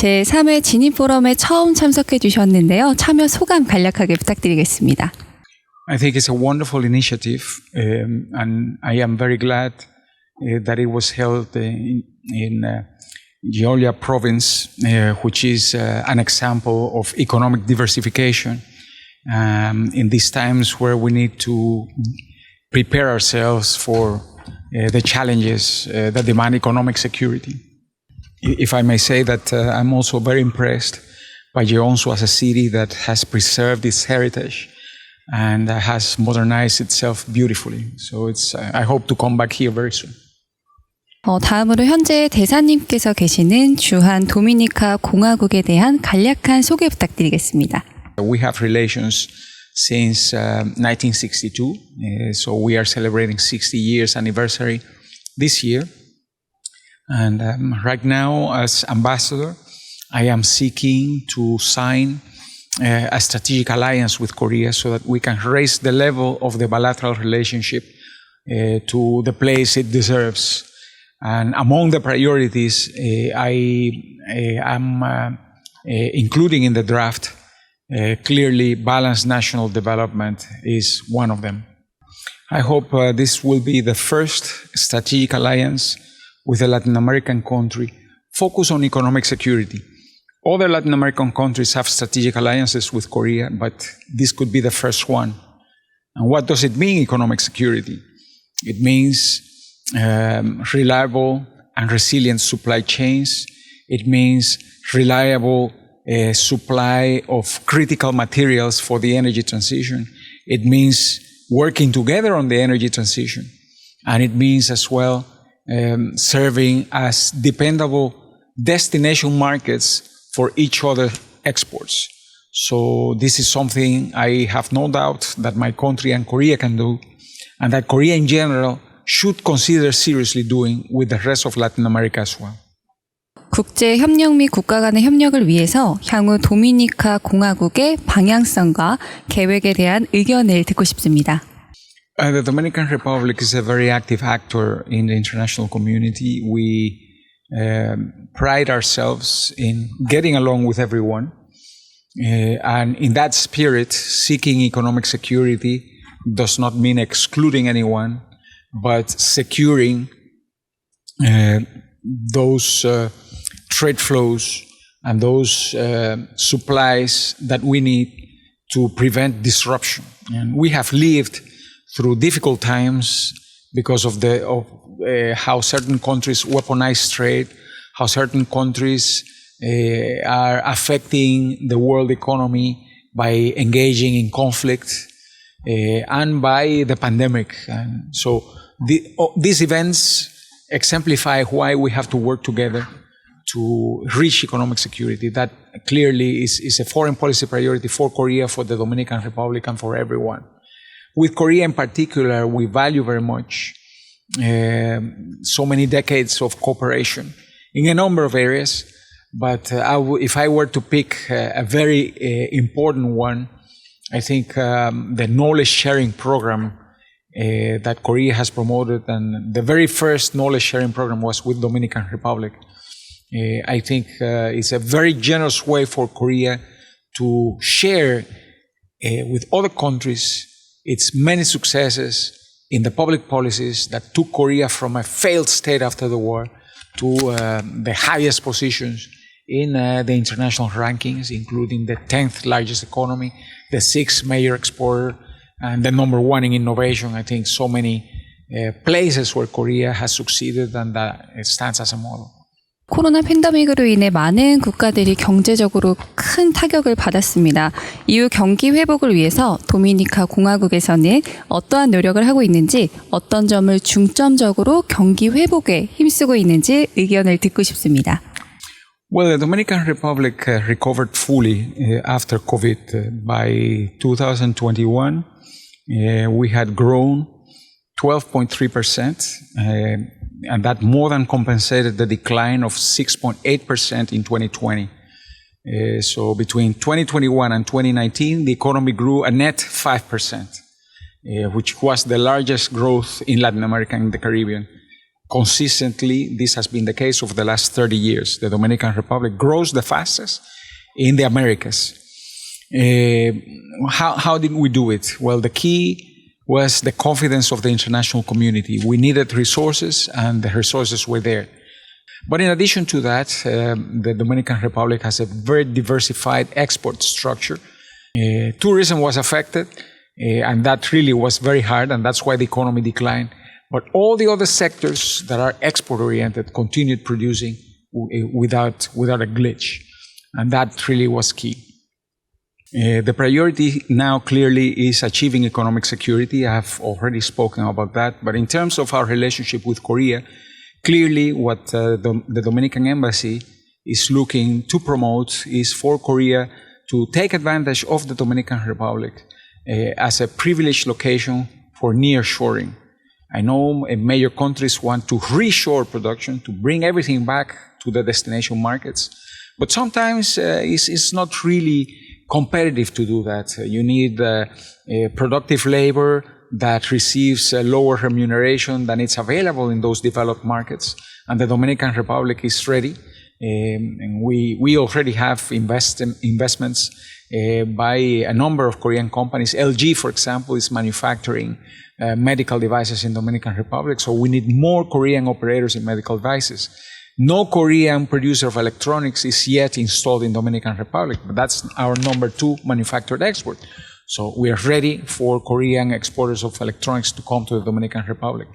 제3회 진입 포럼에 처음 참석해 주셨는데요. 참여 소감 간략하게 부탁드리겠습니다. I think it's a wonderful initiative, and I am very glad that it was held in Gioia province, which is an example of economic diversification in these times where we need to prepare ourselves for the challenges that demand economic security. If I may say that I'm also very impressed by Jeonsu as a city that has preserved its heritage and has modernized itself beautifully. So I hope to come back here very soon. 다음으로 현재 대사님께서 계시는 주한 도미니카 공화국에 대한 간략한 소개 부탁드리겠습니다. We have relations since 1962, so we are celebrating 60 years anniversary this year. And right now, as ambassador, I am seeking to sign a strategic alliance with Korea so that we can raise the level of the bilateral relationship to the place it deserves. And among the priorities I am including in the draft, clearly balanced national development is one of them. I hope this will be the first strategic alliance with a Latin American country focused on economic security. Other Latin American countries have strategic alliances with Korea, but this could be the first one. And what does it mean, economic security? It means reliable and resilient supply chains. It means reliable supply of critical materials for the energy transition. It means working together on the energy transition. And it means as well serving as dependable destination markets for each other exports. So this is something I have no doubt that my country and Korea can do, and that Korea in general should consider seriously doing with the rest of Latin America as well. 국제 협력 및 국가 간의 협력을 위해서 향후 도미니카 공화국의 방향성과 계획에 대한 의견을 듣고 싶습니다. The Dominican Republic is a very active actor in the international community. We pride ourselves in getting along with everyone. And in that spirit, seeking economic security does not mean excluding anyone, but securing those trade flows and those supplies that we need to prevent disruption. And we have lived through difficult times because of how certain countries weaponize trade, how certain countries are affecting the world economy by engaging in conflict, and by the pandemic. And so these events exemplify why we have to work together to reach economic security. That clearly is a foreign policy priority for Korea, for the Dominican Republic, and for everyone. With Korea in particular, we value very much so many decades of cooperation in a number of areas. But if I were to pick a very important one, I think the knowledge sharing program that Korea has promoted, and the very first knowledge sharing program was with Dominican Republic. I think it's a very generous way for Korea to share with other countries its many successes in the public policies that took Korea from a failed state after the war to the highest positions in the international rankings, including the 10th largest economy, the 6th major exporter, and the number 1 in innovation. I think so many places where Korea has succeeded, and that it stands as a model. 코로나 팬데믹으로 인해 많은 국가들이 경제적으로 큰 타격을 받았습니다. 이후 경기 회복을 위해서 도미니카 공화국에서는 어떠한 노력을 하고 있는지, 어떤 점을 중점적으로 경기 회복에 힘쓰고 있는지 의견을 듣고 싶습니다. Well, the Dominican Republic recovered fully after COVID. By 2021, we had grown 12.3%, and that more than compensated the decline of 6.8% in 2020. So between 2021 and 2019, the economy grew a net 5%, which was the largest growth in Latin America and the Caribbean. consistently, this has been the case over the last 30 years. The Dominican Republic grows the fastest in the Americas. How did we do it? Well, the key was the confidence of the international community. We needed resources, and the resources were there. But in addition to that, the Dominican Republic has a very diversified export structure. Tourism was affected, and that really was very hard, and that's why the economy declined. But all the other sectors that are export-oriented continued producing without a glitch, and that really was key. The priority now clearly is achieving economic security. I have already spoken about that. But in terms of our relationship with Korea, clearly what the Dominican Embassy is looking to promote is for Korea to take advantage of the Dominican Republic as a privileged location for nearshoring. I know major countries want to reshore production, to bring everything back to the destination markets. But sometimes it's not really competitive to do that. You need productive labor that receives a lower remuneration than it's available in those developed markets. And the Dominican Republic is ready. And we already have investments by a number of Korean companies. LG, for example, is manufacturing medical devices in Dominican Republic. So we need more Korean operators in medical devices. No Korean producer of electronics is yet installed in Dominican Republic, but that's our number 2 manufactured export. So we are ready for Korean exporters of electronics to come to the Dominican Republic.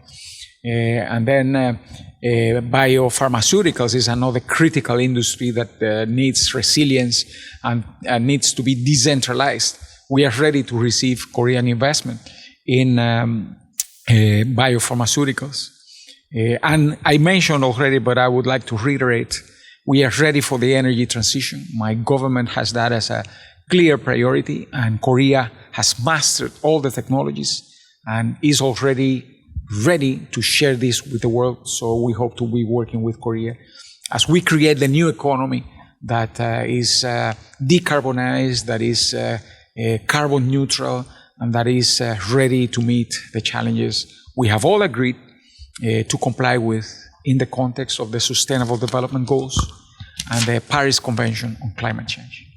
And then biopharmaceuticals is another critical industry that needs resilience and needs to be decentralized. We are ready to receive Korean investment in biopharmaceuticals. And I mentioned already, but I would like to reiterate, we are ready for the energy transition. My government has that as a clear priority, and Korea has mastered all the technologies and is already ready to share this with the world. So we hope to be working with Korea as we create the new economy that is decarbonized, that is carbon neutral, and that is ready to meet the challenges we have all agreed to comply with in the context of the Sustainable Development Goals and the Paris Convention on Climate Change.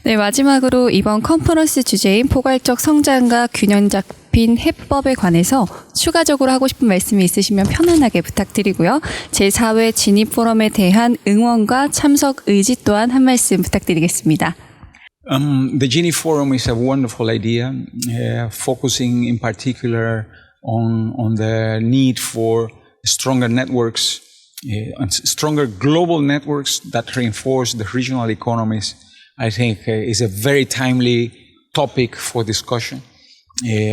네, 마지막으로 이번 컨퍼런스 주제인 포괄적 성장과 균형 잡힌 해법에 관해서 추가적으로 하고 싶은 말씀이 있으시면 편안하게 부탁드리고요. 제4회 진입 포럼에 대한 응원과 참석 의지 또한 한 말씀 부탁드리겠습니다. The Gini Forum is a wonderful idea, focusing in particular on the need for stronger networks, and stronger global networks that reinforce the regional economies. I think is a very timely topic for discussion.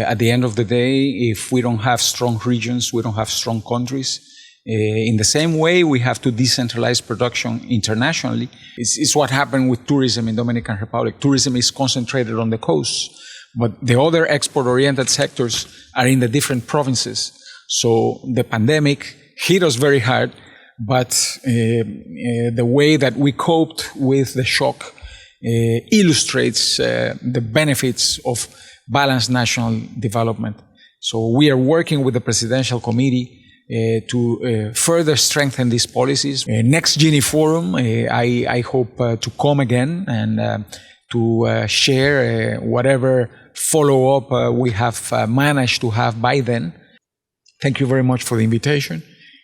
At the end of the day, if we don't have strong regions, we don't have strong countries. In the same way, we have to decentralize production internationally. It's what happened with tourism in Dominican Republic. Tourism is concentrated on the coast, but the other export-oriented sectors are in the different provinces. So the pandemic hit us very hard, but the way that we coped with the shock illustrates the benefits of balanced national development. So we are working with the Presidential Committee to further strengthen these policies. Next Gini Forum, I hope to come again and to share whatever follow-up we have managed to have by then. Thank you very much for the invitation.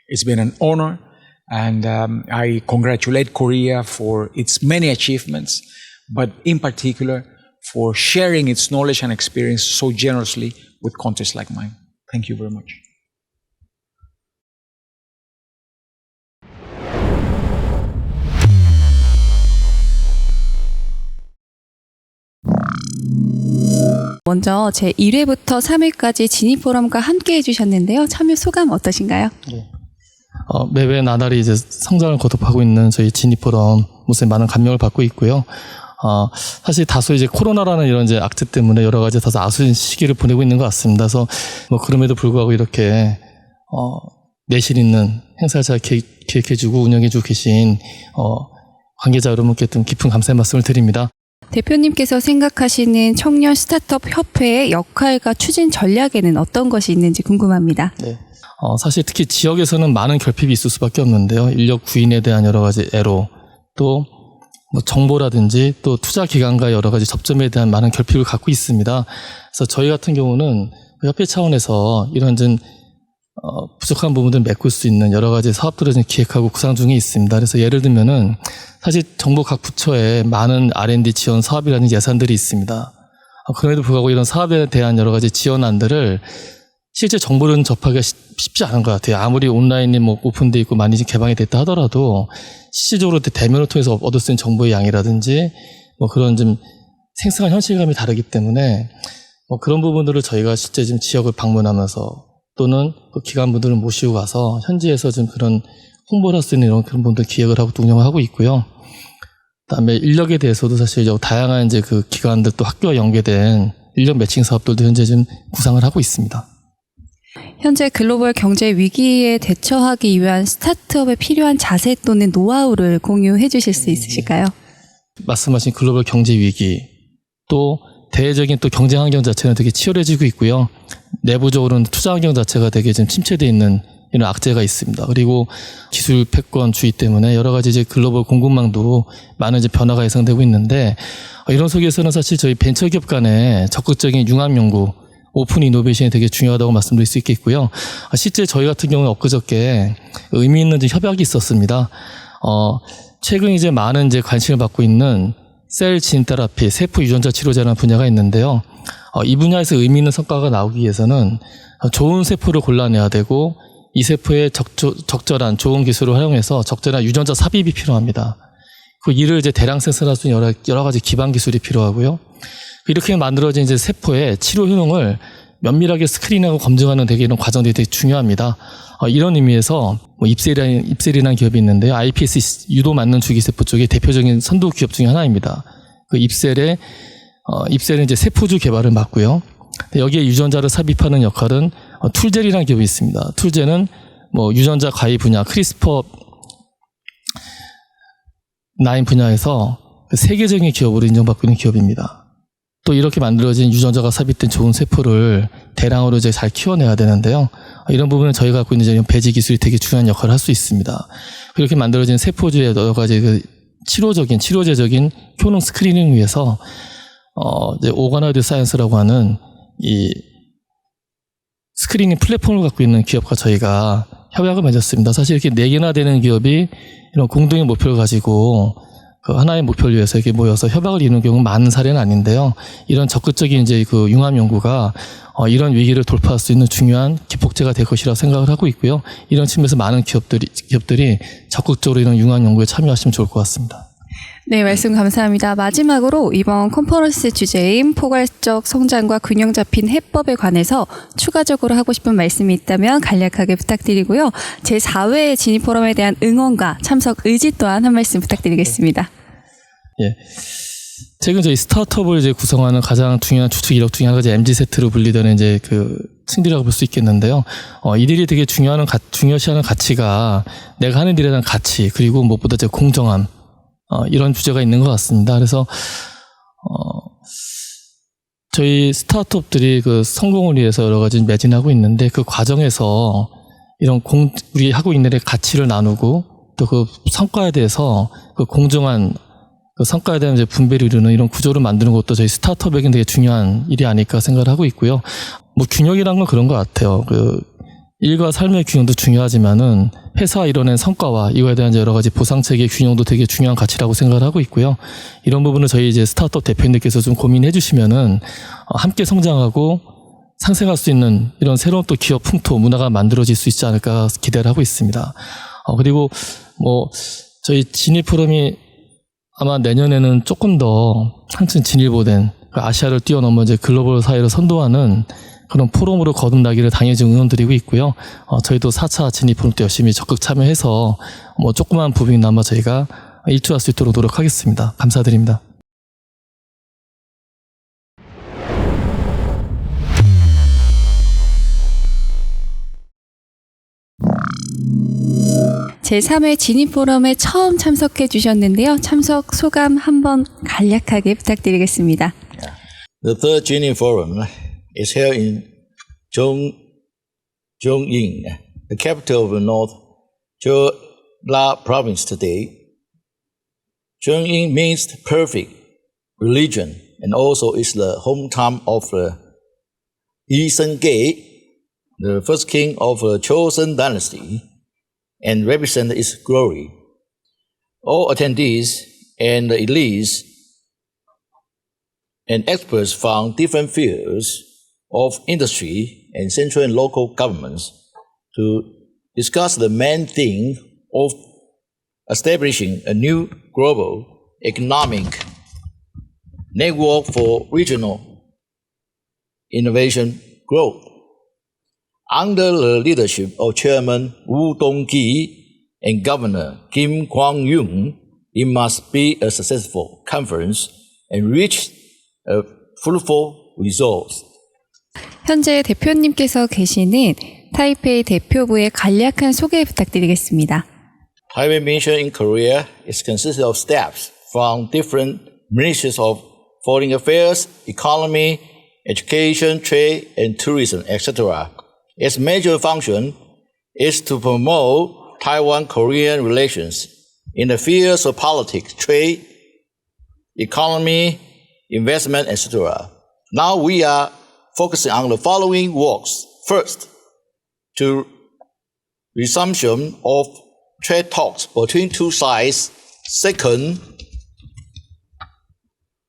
It's been an honor, and I congratulate Korea for its many achievements, but in particular for sharing its knowledge and experience so generously with countries like mine. Thank you very much. 먼저 제1회부터 3회까지 진입포럼과 함께 해주셨는데요. 참여 소감 어떠신가요? 네. 매회 나날이 이제 성장을 거듭하고 있는 저희 진입포럼 모습에 많은 감명을 받고 있고요. 사실 다소 이제 코로나라는 이런 이제 악재 때문에 여러 가지 다소 아쉬운 시기를 보내고 있는 것 같습니다. 그래서 그럼에도 불구하고 이렇게 내실 있는 행사를 잘 기획해주고 운영해주고 계신 관계자 여러분께 좀 깊은 감사의 말씀을 드립니다. 대표님께서 생각하시는 청년 스타트업 협회의 역할과 추진 전략에는 어떤 것이 있는지 궁금합니다. 네. 사실 특히 지역에서는 많은 결핍이 있을 수밖에 없는데요. 인력 구인에 대한 여러 가지 애로 또 뭐 정보라든지 또 투자 기관과 여러 가지 접점에 대한 많은 결핍을 갖고 있습니다. 그래서 저희 같은 경우는 협회 차원에서 이런 좀 부족한 부분들을 메꿀 수 있는 여러 가지 사업들을 좀 기획하고 구상 중에 있습니다. 그래서 예를 들면은 사실 정부 각 부처에 많은 R&D 지원 사업이라는 예산들이 있습니다. 그럼에도 불구하고 이런 사업에 대한 여러 가지 지원안들을 실제 정보를 접하기가 쉽지 않은 것 같아요. 아무리 온라인이 뭐 오픈되어 있고 많이 개방이 됐다 하더라도 실질적으로 대면을 통해서 얻을 수 있는 정보의 양이라든지 뭐 그런 좀 생생한 현실감이 다르기 때문에 뭐 그런 부분들을 저희가 실제 지금 지역을 방문하면서 또는 그 기관분들을 모시고 가서 현지에서 좀 그런 홍보를 할 수 있는 이런 그런 분들 기획을 하고 운영을 하고 있고요. 그다음에 인력에 대해서도 사실 다양한 이제 그 기관들 또 학교와 연계된 인력 매칭 사업들도 현재 좀 구상을 하고 있습니다. 현재 글로벌 경제 위기에 대처하기 위한 스타트업에 필요한 자세 또는 노하우를 공유해 주실 수 있으실까요? 말씀하신 글로벌 경제 위기 또 대외적인 또 경쟁 환경 자체는 되게 치열해지고 있고요. 내부적으로는 투자 환경 자체가 되게 좀 침체되어 있는 이런 악재가 있습니다. 그리고 기술 패권주의 때문에 여러 가지 이제 글로벌 공급망도 많은 이제 변화가 예상되고 있는데 이런 속에서는 사실 저희 벤처기업 간의 적극적인 융합 연구, 오픈 이노베이션이 되게 중요하다고 말씀드릴 수 있겠고요. 실제 저희 같은 경우는 엊그저께 의미 있는 협약이 있었습니다. 최근 이제 많은 이제 관심을 받고 있는 셀 진 테라피, 세포 유전자 치료제라는 분야가 있는데요. 이 분야에서 의미 있는 성과가 나오기 위해서는 좋은 세포를 골라내야 되고 이 세포에 적절한 좋은 기술을 활용해서 적절한 유전자 삽입이 필요합니다. 그 이를 이제 대량 생산할 수 있는 여러 가지 기반 기술이 필요하고요. 이렇게 만들어진 이제 세포의 치료 효능을 면밀하게 스크린하고 검증하는 되게 이런 과정들이 되게 중요합니다. 이런 의미에서 뭐 입셀이라는 기업이 있는데요. iPS 유도 맞는 주기세포 쪽의 대표적인 선도 기업 중에 하나입니다. 그 입셀은 이제 세포주 개발을 맡고요. 여기에 유전자를 삽입하는 역할은 툴젤이라는 기업이 있습니다. 툴젤은 뭐 유전자 가위 분야, 크리스퍼 9 분야에서 세계적인 기업으로 인정받고 있는 기업입니다. 또 이렇게 만들어진 유전자가 삽입된 좋은 세포를 대량으로 이제 잘 키워내야 되는데요. 이런 부분은 저희가 갖고 있는 배지 기술이 되게 중요한 역할을 할 수 있습니다. 이렇게 만들어진 세포주의 여러 가지 그 치료제적인 효능 스크리닝을 위해서 이제 오가나이드 사이언스라고 하는 이 스크리닝 플랫폼을 갖고 있는 기업과 저희가 협약을 맺었습니다. 사실 이렇게 4개나 되는 기업이 이런 공동의 목표를 가지고 그 하나의 목표를 위해서 이렇게 모여서 협약을 이루는 경우는 많은 사례는 아닌데요. 이런 적극적인 이제 그 융합 연구가 이런 위기를 돌파할 수 있는 중요한 기폭제가 될 것이라고 생각을 하고 있고요. 이런 측면에서 많은 기업들이 적극적으로 이런 융합 연구에 참여하시면 좋을 것 같습니다. 네, 말씀 감사합니다. 마지막으로 이번 컨퍼런스 주제인 포괄적 성장과 균형 잡힌 해법에 관해서 추가적으로 하고 싶은 말씀이 있다면 간략하게 부탁드리고요. 제4회 진입포럼에 대한 응원과 참석 의지 또한 한 말씀 부탁드리겠습니다. 예. 최근 저희 스타트업을 이제 구성하는 가장 중요한 주축 이력 중에 하나가 이제 MZ세트로 분리되는 이제 그 층들이라고 볼 수 있겠는데요. 이들이 되게 중요시하는 가치가 내가 하는 일에 대한 가치, 그리고 무엇보다 이제 공정함, 이런 주제가 있는 것 같습니다. 그래서, 저희 스타트업들이 그 성공을 위해서 여러 가지 매진하고 있는데 그 과정에서 이런 우리 하고 있는 일의 가치를 나누고 또 그 성과에 대해서 그 공정한 그 성과에 대한 이제 분배를 이루는 이런 구조를 만드는 것도 저희 스타트업에게는 되게 중요한 일이 아닐까 생각을 하고 있고요. 뭐 균형이란 건 그런 것 같아요. 그 일과 삶의 균형도 중요하지만은 회사가 이뤄낸 성과와 이거에 대한 여러 가지 보상체계의 균형도 되게 중요한 가치라고 생각을 하고 있고요. 이런 부분을 저희 이제 스타트업 대표님들께서 좀 고민해 주시면은 함께 성장하고 상생할 수 있는 이런 새로운 또 기업 풍토 문화가 만들어질 수 있지 않을까 기대를 하고 있습니다. 그리고 뭐 저희 진입 포럼이 아마 내년에는 조금 더 한층 진일보된 아시아를 뛰어넘어 이제 글로벌 사회를 선도하는 그런 포럼으로 거듭나기를 당연히 응원드리고 있고요. 저희도 4차 진입 포럼 때 열심히 적극 참여해서 뭐 조그만 부분이나마 저희가 일조할 수 있도록 노력하겠습니다. 감사드립니다. 제3회 진입포럼에 처음 참석해 주셨는데요. 참석 소감 한번 간략하게 부탁드리겠습니다. The third Genie Forum is held in Zhongying the capital of the North Jeolla province today. Chongqing means perfect religion and also is the hometown of Yi Senge, the first king of the Chosun dynasty, and represent its glory. All attendees and the elites and experts from different fields of industry and central and local governments to discuss the main thing of establishing a new global economic network for regional innovation growth. Under the leadership of Chairman Wu Dongqi and Governor Kim Kwang-yung, it must be a successful conference and reach a fruitful result. 현재 대표님께서 계시는 타이페이 대표부의 간략한 소개 부탁드리겠습니다. Taipei mission in Korea is consisted of staffs from different ministries of foreign affairs, economy, education, trade, and tourism, etc. Its major function is to promote Taiwan-Korean relations in the fields of politics, trade, economy, investment, etc. Now we are focusing on the following works. First, to resumption of trade talks between two sides. Second,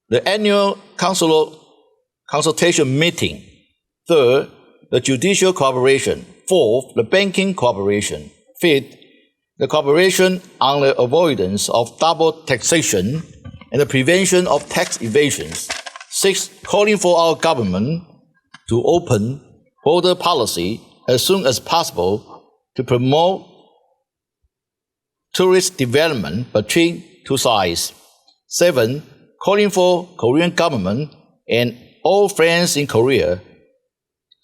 the annual consultation meeting. Third, the judicial cooperation. Fourth, the banking cooperation. Fifth, the cooperation on the avoidance of double taxation and the prevention of tax evasions. Sixth, calling for our government to open border policy as soon as possible to promote tourist development between two sides. Seven, calling for Korean government and all friends in Korea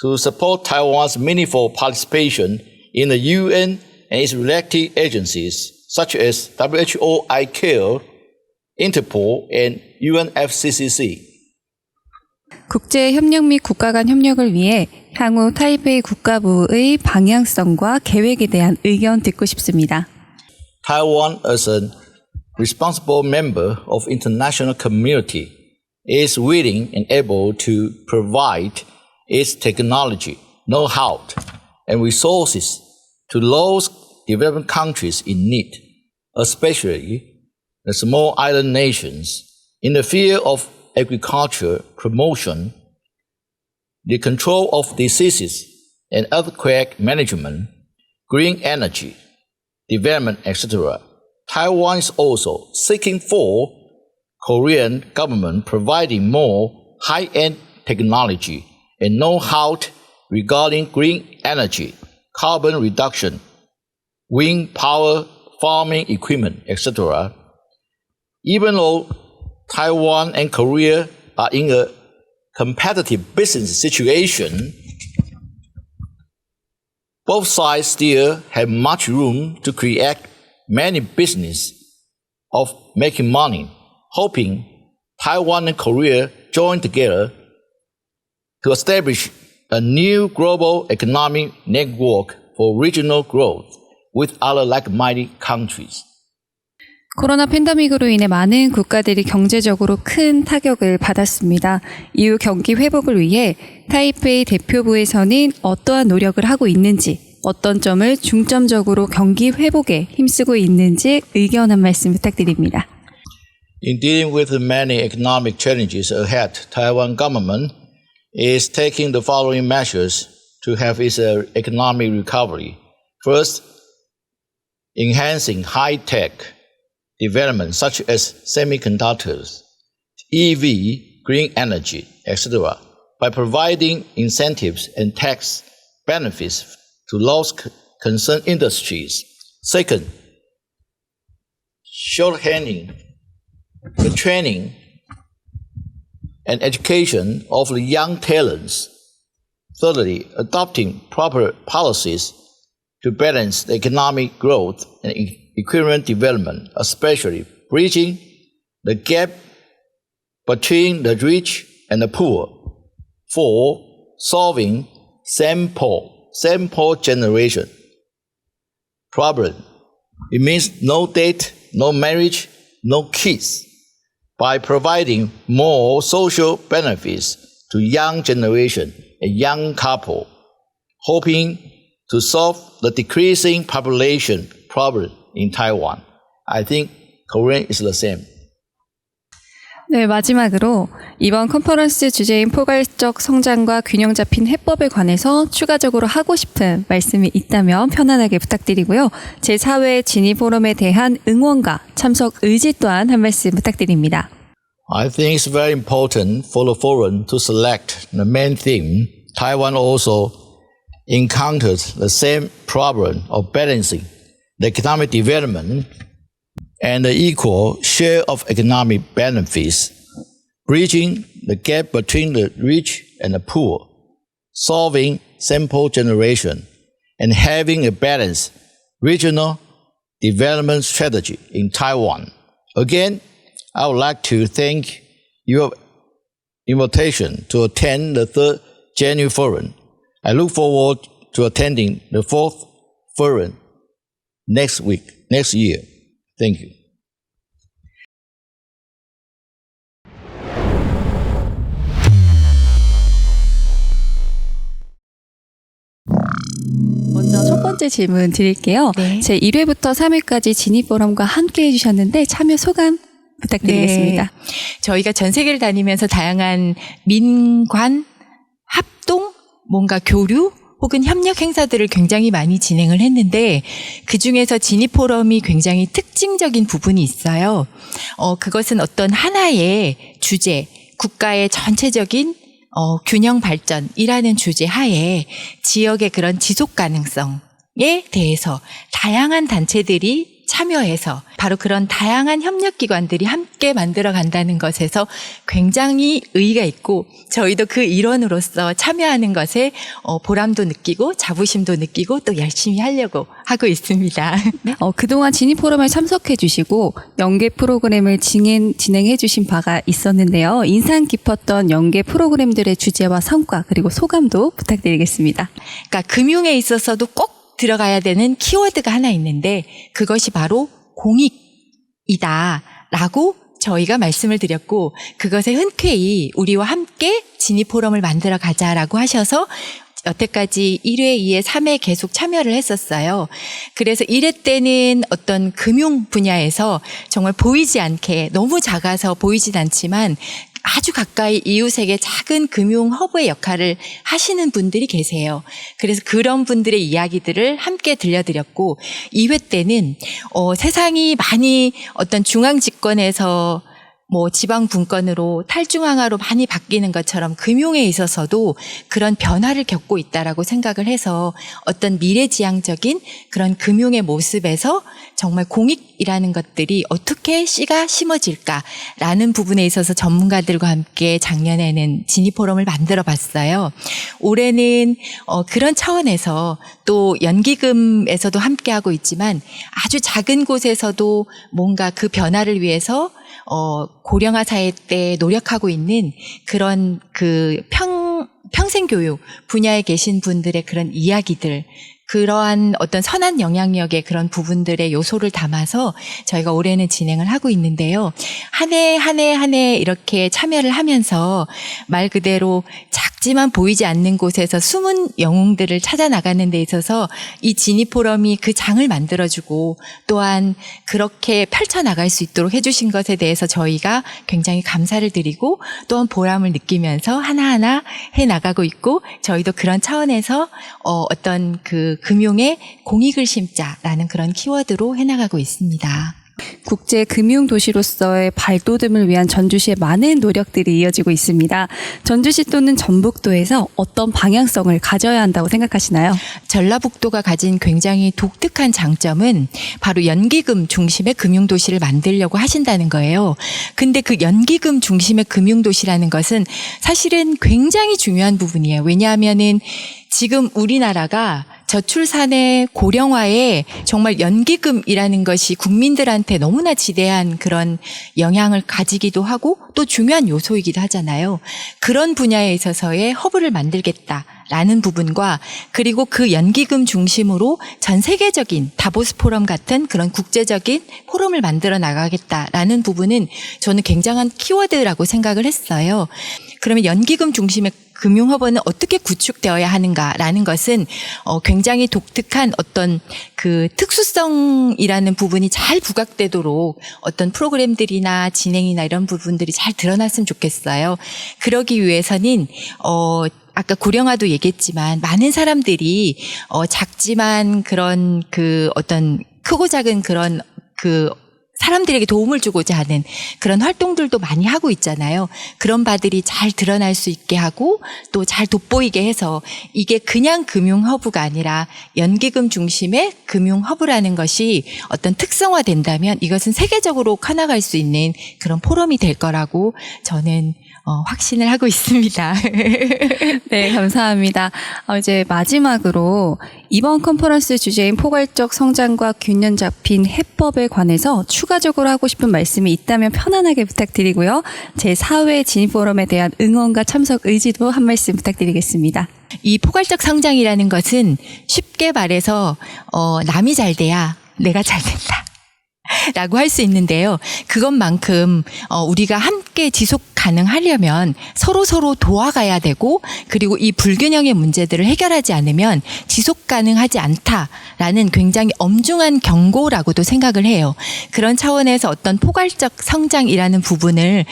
to support Taiwan's meaningful participation in the UN and its related agencies such as WHO, ICAO, Interpol, and UNFCCC. 국제협력 및 국가 간 협력을 위해 향후 타이페이 국가부의 방향성과 계획에 대한 의견 듣고 싶습니다. Taiwan, as a responsible member of international community, is willing and able to provide its technology, know-how, and resources to those developing countries in need, especially the small island nations, in the field of agriculture promotion, the control of diseases and earthquake management, green energy, development, etc. Taiwan is also seeking for Korean government providing more high-end technology and know-how regarding green energy, carbon reduction, wind power, farming equipment, etc. Even though Taiwan and Korea are in a competitive business situation, both sides still have much room to create many business of making money, hoping Taiwan and Korea join together to establish a new global economic network for regional growth with other like-minded countries. 코로나 팬데믹으로 인해 많은 국가들이 경제적으로 큰 타격을 받았습니다. 이후 경기 회복을 위해 타이페이 대표부에서는 어떠한 노력을 하고 있는지, 어떤 점을 중점적으로 경기 회복에 힘쓰고 있는지 의견 한 말씀 부탁드립니다. In dealing with the many economic challenges ahead, Taiwan government is taking the following measures to have its economic recovery. First, enhancing high-tech development such as semiconductors, EV, green energy, etc., by providing incentives and tax benefits to those concerned industries. Second, shorthanding the training and education of the young talents. Thirdly, adopting proper policies to balance the economic growth and equivalent development, especially bridging the gap between the rich and the poor. 4. Solving sample generation problem. It means no date, no marriage, no kids. By providing more social benefits to young generation and young couple, hoping to solve the decreasing population problem in Taiwan. I think Korea is the same. 네, 마지막으로 이번 컨퍼런스 주제인 포괄적 성장과 균형 잡힌 해법에 관해서 추가적으로 하고 싶은 말씀이 있다면 편안하게 부탁드리고요. 제4회 지니 포럼에 대한 응원과 참석 의지 또한 한 말씀 부탁드립니다. I think it's very important for the forum to select the main theme. Taiwan also encountered the same problem of balancing the economic development and the equal share of economic benefits, bridging the gap between the rich and the poor, solving sample generation, and having a balanced regional development strategy in Taiwan. Again, I would like to thank your invitation to attend the 3rd January Forum. I look forward to attending the 4th Forum next year. Thank you. 먼저 첫 번째 질문 드릴게요. 네. 제 1회부터 3회까지 지니포럼과 함께 해주셨는데 참여 소감 부탁드리겠습니다. 네. 저희가 전 세계를 다니면서 다양한 민관, 합동, 뭔가 교류 혹은 협력 행사들을 굉장히 많이 진행을 했는데 그중에서 지니포럼이 굉장히 특징적인 부분이 있어요. 그것은 어떤 하나의 주제, 국가의 전체적인 균형 발전이라는 주제 하에 지역의 그런 지속 가능성에 대해서 다양한 단체들이 참여해서 바로 그런 다양한 협력기관들이 함께 만들어 간다는 것에서 굉장히 의의가 있고 저희도 그 일원으로서 참여하는 것에 보람도 느끼고 자부심도 느끼고 또 열심히 하려고 하고 있습니다. 그동안 지니포럼에 참석해 주시고 연계 프로그램을 진행해 주신 바가 있었는데요. 인상 깊었던 연계 프로그램들의 주제와 성과 그리고 소감도 부탁드리겠습니다. 그러니까 금융에 있어서도 꼭 들어가야 되는 키워드가 하나 있는데 그것이 바로 공익이다라고 저희가 말씀을 드렸고 그것에 흔쾌히 우리와 함께 지니포럼을 만들어 가자라고 하셔서 여태까지 1회, 2회, 3회 계속 참여를 했었어요. 그래서 1회 때는 어떤 금융 분야에서 정말 보이지 않게 너무 작아서 보이진 않지만 아주 가까이 이웃에게 작은 금융 허브의 역할을 하시는 분들이 계세요. 그래서 그런 분들의 이야기들을 함께 들려드렸고 2회 때는 세상이 많이 어떤 중앙 집권에서 지방 분권으로 탈중앙화로 많이 바뀌는 것처럼 금융에 있어서도 그런 변화를 겪고 있다라고 생각을 해서 어떤 미래지향적인 그런 금융의 모습에서 정말 공익이라는 것들이 어떻게 씨가 심어질까라는 부분에 있어서 전문가들과 함께 작년에는 지니포럼을 만들어 봤어요. 올해는 그런 차원에서 또 연기금에서도 함께하고 있지만 아주 작은 곳에서도 뭔가 그 변화를 위해서 고령화 사회 때 노력하고 있는 그런 그 평생 교육 분야에 계신 분들의 그런 이야기들, 그러한 어떤 선한 영향력의 그런 부분들의 요소를 담아서 저희가 올해는 진행을 하고 있는데요. 한 해 이렇게 참여를 하면서 말 그대로 작지만 보이지 않는 곳에서 숨은 영웅들을 찾아 나가는 데 있어서 이 지니포럼이 그 장을 만들어주고 또한 그렇게 펼쳐나갈 수 있도록 해주신 것에 대해서 저희가 굉장히 감사를 드리고 또한 보람을 느끼면서 하나하나 해나가고 있고 저희도 그런 차원에서 어떤 그 금융에 공익을 심자라는 그런 키워드로 해나가고 있습니다. 국제 금융 도시로서의 발돋움을 위한 전주시의 많은 노력들이 이어지고 있습니다. 전주시 또는 전북도에서 어떤 방향성을 가져야 한다고 생각하시나요? 전라북도가 가진 굉장히 독특한 장점은 바로 연기금 중심의 금융도시를 만들려고 하신다는 거예요. 근데 그 연기금 중심의 금융도시라는 것은 사실은 굉장히 중요한 부분이에요. 왜냐하면은 지금 우리나라가 저출산의 고령화에 정말 연기금이라는 것이 국민들한테 너무나 지대한 그런 영향을 가지기도 하고 또 중요한 요소이기도 하잖아요. 그런 분야에 있어서의 허브를 만들겠다. 라는 부분과 그리고 그 연기금 중심으로 전 세계적인 다보스 포럼 같은 그런 국제적인 포럼을 만들어 나가겠다라는 부분은 저는 굉장한 키워드라고 생각을 했어요. 그러면 연기금 중심의 금융허브는 어떻게 구축되어야 하는가라는 것은 굉장히 독특한 어떤 그 특수성이라는 부분이 잘 부각되도록 어떤 프로그램들이나 진행이나 이런 부분들이 잘 드러났으면 좋겠어요. 그러기 위해서는 아까 고령화도 얘기했지만 많은 사람들이 작지만 그런 그 어떤 크고 작은 그런 그 사람들에게 도움을 주고자 하는 그런 활동들도 많이 하고 있잖아요. 그런 바들이 잘 드러날 수 있게 하고 또 잘 돋보이게 해서 이게 그냥 금융허브가 아니라 연기금 중심의 금융허브라는 것이 어떤 특성화된다면 이것은 세계적으로 커나갈 수 있는 그런 포럼이 될 거라고 저는 확신을 하고 있습니다. 네, 감사합니다. 이제 마지막으로 이번 컨퍼런스 주제인 포괄적 성장과 균형 잡힌 해법에 관해서 추가적으로 하고 싶은 말씀이 있다면 편안하게 부탁드리고요. 제4회 진입포럼에 대한 응원과 참석 의지도 한 말씀 부탁드리겠습니다. 이 포괄적 성장이라는 것은 쉽게 말해서 남이 잘 돼야 내가 잘 된다. 라고 할 수 있는데요. 그것만큼 우리가 함께 지속 가능하려면 서로 도와가야 되고 그리고 이 불균형의 문제들을 해결하지 않으면 지속 가능하지 않다라는 굉장히 엄중한 경고라고도 생각을 해요. 그런 차원에서 어떤 포괄적 성장이라는 부분을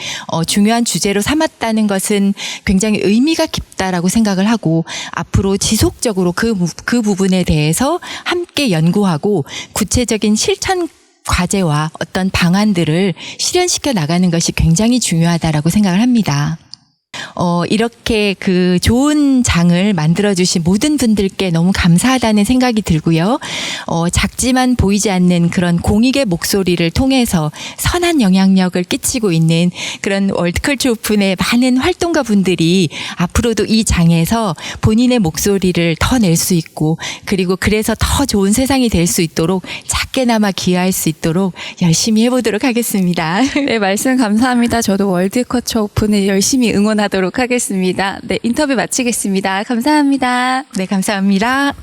중요한 주제로 삼았다는 것은 굉장히 의미가 깊다라고 생각을 하고 앞으로 지속적으로 그 부분에 대해서 함께 연구하고 구체적인 실천 과제와 어떤 방안들을 실현시켜 나가는 것이 굉장히 중요하다라고 생각을 합니다. 이렇게 그 좋은 장을 만들어주신 모든 분들께 너무 감사하다는 생각이 들고요. 작지만 보이지 않는 그런 공익의 목소리를 통해서 선한 영향력을 끼치고 있는 그런 월드컬처 오픈의 많은 활동가 분들이 앞으로도 이 장에서 본인의 목소리를 더 낼 수 있고 그리고 그래서 더 좋은 세상이 될 수 있도록 작게나마 기여할 수 있도록 열심히 해보도록 하겠습니다. 네, 말씀 감사합니다. 저도 월드컬처 오픈을 열심히 응원하도록 하겠습니다. 네, 인터뷰 마치겠습니다. 감사합니다. 네, 감사합니다.